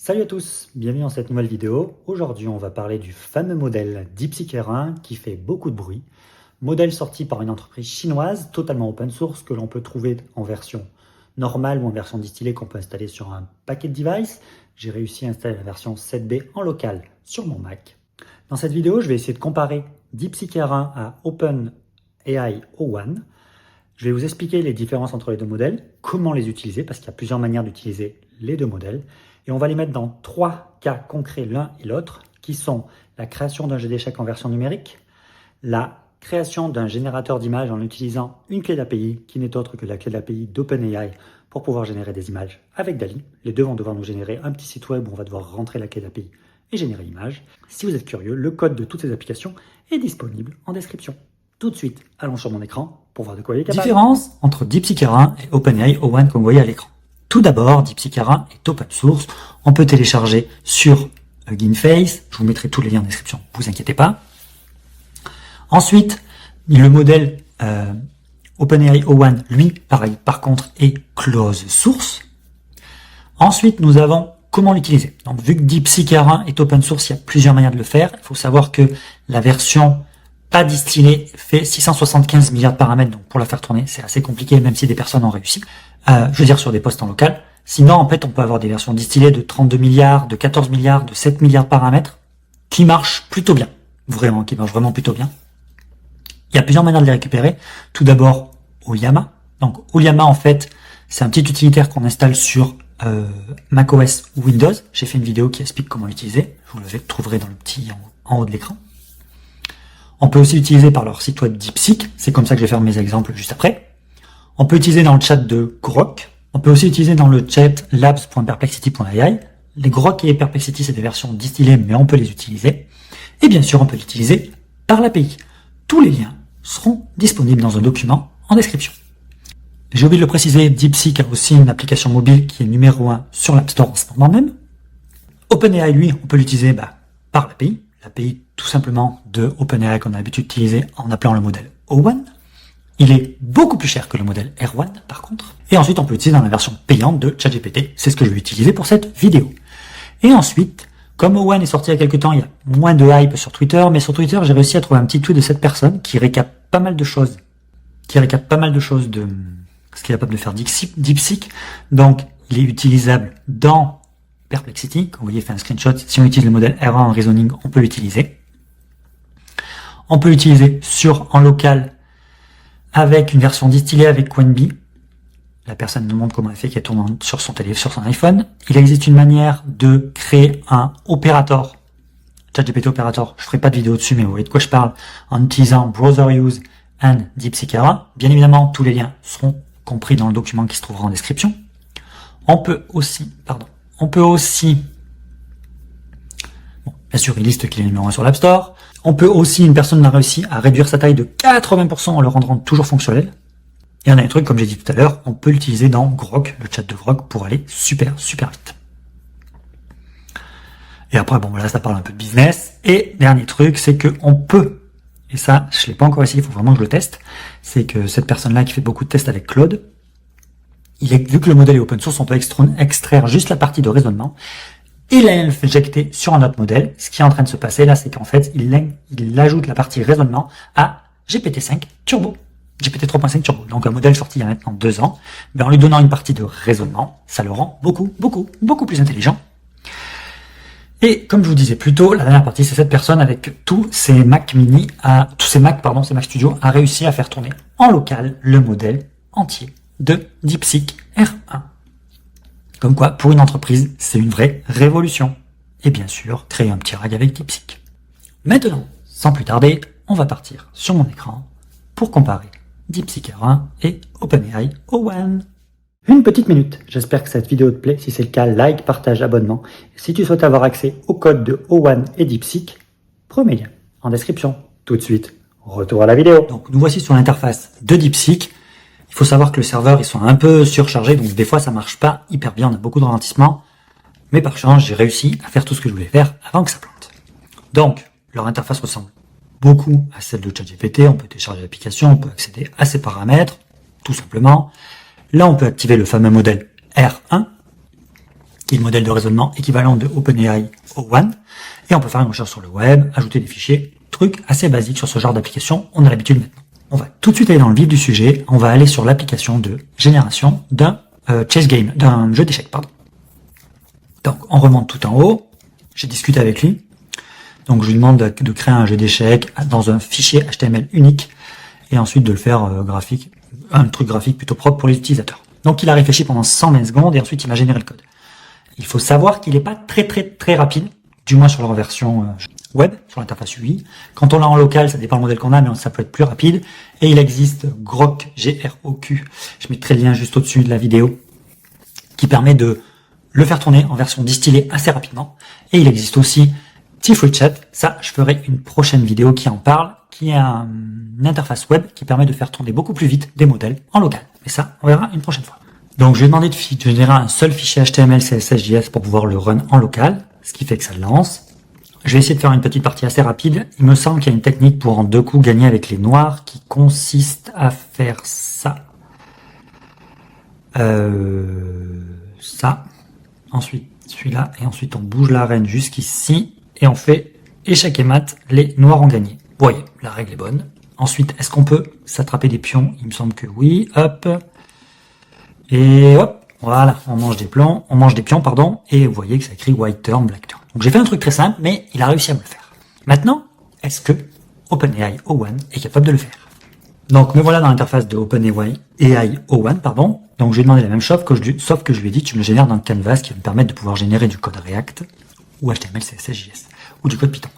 Salut à tous, bienvenue dans cette nouvelle vidéo. Aujourd'hui, on va parler du fameux modèle DeepSeek R1 qui fait beaucoup de bruit. Modèle sorti par une entreprise chinoise, totalement open source, que l'on peut trouver en version normale ou en version distillée qu'on peut installer sur un paquet de devices. J'ai réussi à installer la version 7B en local sur mon Mac. Dans cette vidéo, je vais essayer de comparer DeepSeek R1 à OpenAI O1. Je vais vous expliquer les différences entre les deux modèles, comment les utiliser, parce qu'il y a plusieurs manières d'utiliser les deux modèles. Et on va les mettre dans 3 cas concrets l'un et l'autre, qui sont la création d'un jeu d'échecs en version numérique, la création d'un générateur d'images en utilisant une clé d'API qui n'est autre que la clé d'API d'OpenAI pour pouvoir générer des images avec DALL-E. Les deux vont devoir nous générer un petit site web où on va devoir rentrer la clé d'API et générer l'image. Si vous êtes curieux, le code de toutes ces applications est disponible en description. Tout de suite, allons sur mon écran pour voir de quoi il est capable. Différence entre DeepSeek R1 et OpenAI O1 que vous voyez à l'écran. Tout d'abord, DeepSeek R1 est open source. On peut télécharger sur Hugging Face. Je vous mettrai tous les liens en description, ne vous inquiétez pas. Ensuite, le modèle OpenAI O1, lui, pareil, par contre, est close source. Ensuite, nous avons comment l'utiliser. Donc, vu que DeepSeek R1 est open source, il y a plusieurs manières de le faire. Il faut savoir que la version pas distillée fait 675 milliards de paramètres. Donc, pour la faire tourner, c'est assez compliqué, même si des personnes ont réussi. Je veux dire sur des postes en local. Sinon, en fait, on peut avoir des versions distillées de 32 milliards, de 14 milliards, de 7 milliards de paramètres qui marchent plutôt bien. Vraiment, qui marchent vraiment plutôt bien. Il y a plusieurs manières de les récupérer. Tout d'abord, Oyama. Donc, Oyama, en fait, c'est un petit utilitaire qu'on installe sur macOS ou Windows. J'ai fait une vidéo qui explique comment l'utiliser. Vous le trouverez dans le petit en haut de l'écran. On peut aussi l'utiliser par leur site web DeepSeek. C'est comme ça que je vais faire mes exemples juste après. On peut utiliser dans le chat de Grok. On peut aussi utiliser dans le chat labs.perplexity.ai. Les Grok et Perplexity, c'est des versions distillées, mais on peut les utiliser. Et bien sûr, on peut l'utiliser par l'API. Tous les liens seront disponibles dans un document en description. J'ai oublié de le préciser, DeepSeek a aussi une application mobile qui est numéro 1 sur l'App Store en ce moment même. OpenAI, lui, on peut l'utiliser par l'API. L'API, tout simplement, de OpenAI qu'on a l'habitude d'utiliser en appelant le modèle O1. Il est beaucoup plus cher que le modèle R1 par contre. Et ensuite, on peut l'utiliser dans la version payante de ChatGPT. C'est ce que je vais utiliser pour cette vidéo. Et ensuite, comme O1 est sorti il y a quelques temps, il y a moins de hype sur Twitter. Mais sur Twitter, j'ai réussi à trouver un petit tweet de cette personne qui récap pas mal de choses. De ce qu'il est capable de faire DeepSeek. Donc, il est utilisable dans Perplexity. Comme vous voyez, il fait un screenshot. Si on utilise le modèle R1 en reasoning, on peut l'utiliser. On peut l'utiliser en local avec une version distillée avec Quenby. La personne nous montre comment elle fait, qu'elle tourne sur son téléphone, sur son iPhone. Il existe une manière de créer un opérateur, ChatGPT opérateur. Je ferai pas de vidéo dessus, mais vous voyez de quoi je parle, en utilisant Browser Use and DeepSeek R1. Bien évidemment, tous les liens seront compris dans le document qui se trouvera en description. On peut aussi, bien sûr, il liste qu'il est numéro 1 sur l'App Store. On peut aussi, une personne a réussi à réduire sa taille de 80% en le rendant toujours fonctionnel. Et on a un truc, comme j'ai dit tout à l'heure, on peut l'utiliser dans Grok, le chat de Grok, pour aller super vite. Et après, là, ça parle un peu de business. Et dernier truc, c'est que on peut, et ça, je l'ai pas encore essayé, il faut vraiment que je le teste, c'est que cette personne-là qui fait beaucoup de tests avec Claude, vu que le modèle est open source, on peut extraire juste la partie de raisonnement, et l'injecter sur un autre modèle. Ce qui est en train de se passer là, c'est qu'en fait, il ajoute la partie raisonnement à GPT-5 Turbo, GPT 3.5 Turbo. Donc un modèle sorti il y a maintenant 2 ans. Mais en lui donnant une partie de raisonnement, ça le rend beaucoup plus intelligent. Et comme je vous disais plus tôt, la dernière partie, c'est cette personne avec tous ses Mac Studio a réussi à faire tourner en local le modèle entier de DeepSeek R1. Comme quoi, pour une entreprise, c'est une vraie révolution. Et bien sûr, créer un petit rag avec DeepSeek. Maintenant, sans plus tarder, on va partir sur mon écran pour comparer DeepSeek R1 et OpenAI O1. Une petite minute, j'espère que cette vidéo te plaît. Si c'est le cas, like, partage, abonnement. Si tu souhaites avoir accès au code de O1 et DeepSeek, premier lien en description. Tout de suite, retour à la vidéo. Donc nous voici sur l'interface de DeepSeek. Il faut savoir que le serveur, ils sont un peu surchargés, donc des fois ça marche pas hyper bien, on a beaucoup de ralentissement. Mais par chance, j'ai réussi à faire tout ce que je voulais faire avant que ça plante. Donc, leur interface ressemble beaucoup à celle de ChatGPT. On peut télécharger l'application, on peut accéder à ses paramètres, tout simplement. Là, on peut activer le fameux modèle R1, qui est le modèle de raisonnement équivalent de OpenAI O1. Et on peut faire une recherche sur le web, ajouter des fichiers, truc assez basique sur ce genre d'application, on a l'habitude maintenant. On va tout de suite aller dans le vif du sujet, on va aller sur l'application de génération d'un chess game, d'un jeu d'échecs, pardon. Donc on remonte tout en haut, j'ai discuté avec lui, donc je lui demande de créer un jeu d'échecs dans un fichier HTML unique, et ensuite de le faire un truc graphique plutôt propre pour les utilisateurs. Donc il a réfléchi pendant 120 secondes, et ensuite il m'a généré le code. Il faut savoir qu'il n'est pas très rapide, du moins sur leur version web, sur l'interface UI. Quand on l'a en local, ça dépend du modèle qu'on a, mais ça peut être plus rapide. Et il existe Grok, G-R-O-Q, je mettrai le lien juste au-dessus de la vidéo, qui permet de le faire tourner en version distillée assez rapidement. Et il existe aussi TFreeChat, ça je ferai une prochaine vidéo qui en parle, qui est une interface web qui permet de faire tourner beaucoup plus vite des modèles en local. Mais ça, on verra une prochaine fois. Donc je lui ai demandé de générer un seul fichier HTML, CSS, JS pour pouvoir le run en local, ce qui fait que ça le lance. Je vais essayer de faire une petite partie assez rapide. Il me semble qu'il y a une technique pour en 2 coups gagner avec les noirs qui consiste à faire ça. Ça. Ensuite celui-là. Et ensuite on bouge la reine jusqu'ici. Et on fait échec et mat. Les noirs ont gagné. Vous voyez, la règle est bonne. Ensuite, est-ce qu'on peut s'attraper des pions? Il me semble que oui. Hop. Et hop. Voilà, on mange des pions, et vous voyez que ça écrit white turn, black turn. Donc j'ai fait un truc très simple, mais il a réussi à me le faire. Maintenant, est-ce que OpenAI O1 est capable de le faire? Donc me voilà dans l'interface de OpenAI O1, pardon. Donc je lui ai demandé la même chose, sauf que je lui ai dit tu me le génères dans Canvas qui va me permettre de pouvoir générer du code React, ou HTML, CSS, JS, ou du code Python.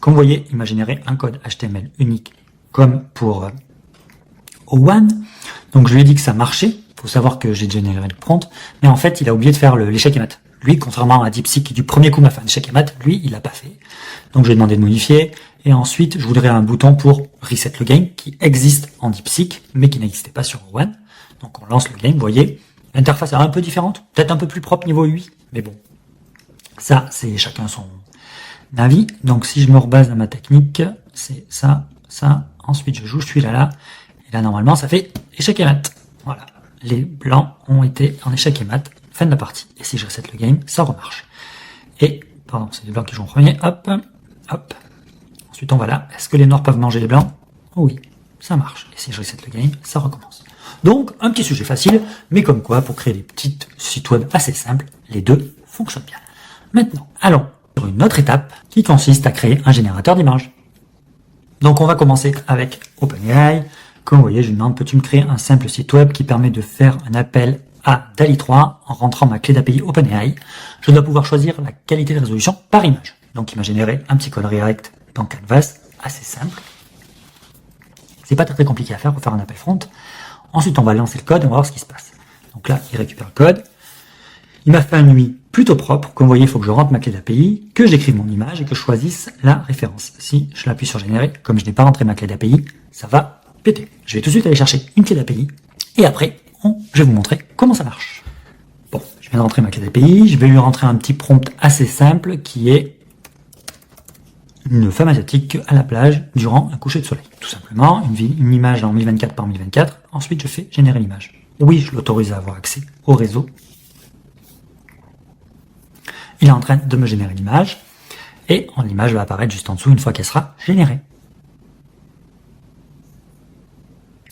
Comme vous voyez, il m'a généré un code HTML unique, comme pour O1. Donc je lui ai dit que ça marchait. Faut savoir que j'ai généré le prompt, mais en fait, il a oublié de faire l'échec et mat. Lui, contrairement à DeepSeek qui du premier coup m'a fait un échec et mat, lui, il l'a pas fait. Donc, je lui ai demandé de modifier, et ensuite, je voudrais un bouton pour reset le game, qui existe en DeepSeek, mais qui n'existait pas sur O1. Donc, on lance le game, vous voyez. L'interface est un peu différente, peut-être un peu plus propre niveau UI, mais bon. Ça, c'est chacun son avis. Donc, si je me rebase à ma technique, c'est ça. Ensuite, je joue celui-là, et là, normalement, ça fait échec et mat. Voilà. Les blancs ont été en échec et mat, fin de la partie. Et si je reset le game, ça remarche. Et, pardon, c'est les blancs qui jouent en premier, hop, hop. Ensuite, on va là. Est-ce que les noirs peuvent manger les blancs? Oh oui, ça marche. Et si je reset le game, ça recommence. Donc, un petit sujet facile, mais comme quoi, pour créer des petits sites web assez simples, les deux fonctionnent bien. Maintenant, allons sur une autre étape qui consiste à créer un générateur d'images. Donc, on va commencer avec OpenAI. Comme vous voyez, je lui demande, peux-tu me créer un simple site web qui permet de faire un appel à DALL-E 3 en rentrant ma clé d'API OpenAI. Je dois pouvoir choisir la qualité de résolution par image. Donc il m'a généré un petit code React dans Canvas, assez simple. C'est pas très compliqué à faire pour faire un appel front. Ensuite, on va lancer le code et on va voir ce qui se passe. Donc là, il récupère le code. Il m'a fait un UI plutôt propre. Comme vous voyez, il faut que je rentre ma clé d'API, que j'écrive mon image et que je choisisse la référence. Si je l'appuie sur générer, comme je n'ai pas rentré ma clé d'API, ça va péter. Je vais tout de suite aller chercher une clé d'API et après, je vais vous montrer comment ça marche. Bon, je viens de rentrer ma clé d'API, je vais lui rentrer un petit prompt assez simple qui est une femme asiatique à la plage durant un coucher de soleil. Tout simplement, une image en 1024 par 1024. Ensuite, je fais générer l'image. Oui, je l'autorise à avoir accès au réseau. Il est en train de me générer l'image et l'image va apparaître juste en dessous une fois qu'elle sera générée.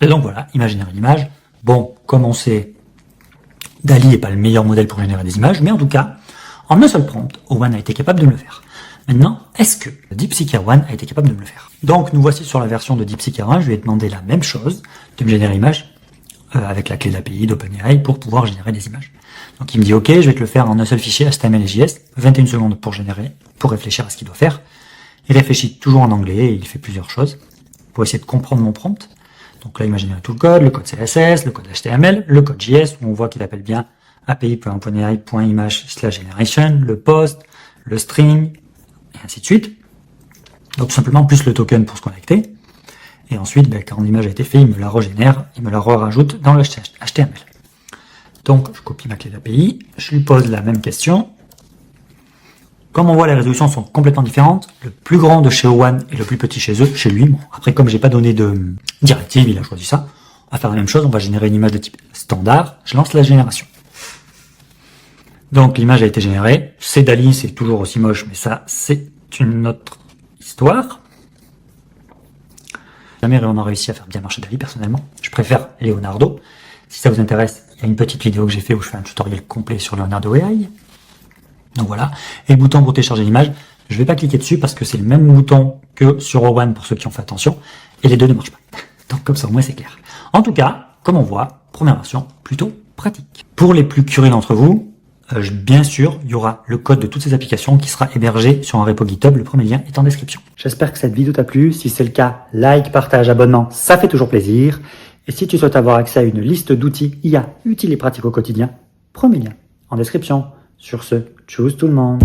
Et donc voilà, il m'a généré l'image. Bon, comme on sait, DALL-E n'est pas le meilleur modèle pour générer des images, mais en tout cas, en un seul prompt, O1 a été capable de me le faire. Maintenant, est-ce que DeepSeek R1 a été capable de me le faire? Donc, nous voici sur la version de DeepSeek R1. Je lui ai demandé la même chose, de me générer l'image avec la clé d'API d'OpenAI pour pouvoir générer des images. Donc, il me dit OK, je vais te le faire en un seul fichier HTML et JS. 21 secondes pour générer, pour réfléchir à ce qu'il doit faire. Il réfléchit toujours en anglais et il fait plusieurs choses pour essayer de comprendre mon prompt. Donc là, il m'a généré tout le code CSS, le code HTML, le code JS, où on voit qu'il appelle bien api.openai.image/generation, le post, le string, et ainsi de suite. Donc tout simplement, plus le token pour se connecter. Et ensuite, quand l'image a été faite, il me la régénère, il me la rajoute dans le HTML. Donc, je copie ma clé d'API, je lui pose la même question. Comme on voit, les résolutions sont complètement différentes. Le plus grand de chez O1 et le plus petit chez eux, chez lui. Bon, après, comme j'ai pas donné de directive, il a choisi ça. On va faire la même chose, on va générer une image de type standard. Je lance la génération. Donc l'image a été générée. C'est Dali, c'est toujours aussi moche, mais ça, c'est une autre histoire. Jamais on a réussi à faire bien marcher Dali, personnellement. Je préfère Leonardo. Si ça vous intéresse, il y a une petite vidéo que j'ai fait où je fais un tutoriel complet sur Leonardo AI. Donc voilà. Et le bouton pour télécharger l'image, je vais pas cliquer dessus parce que c'est le même bouton que sur O1 pour ceux qui ont fait attention. Et les deux ne marchent pas. Donc comme ça, au moins c'est clair. En tout cas, comme on voit, première version plutôt pratique. Pour les plus curieux d'entre vous, bien sûr, il y aura le code de toutes ces applications qui sera hébergé sur un repo GitHub. Le premier lien est en description. J'espère que cette vidéo t'a plu. Si c'est le cas, like, partage, abonnement, ça fait toujours plaisir. Et si tu souhaites avoir accès à une liste d'outils IA utiles et pratiques au quotidien, premier lien en description. Sur ce, tchuss tout le monde.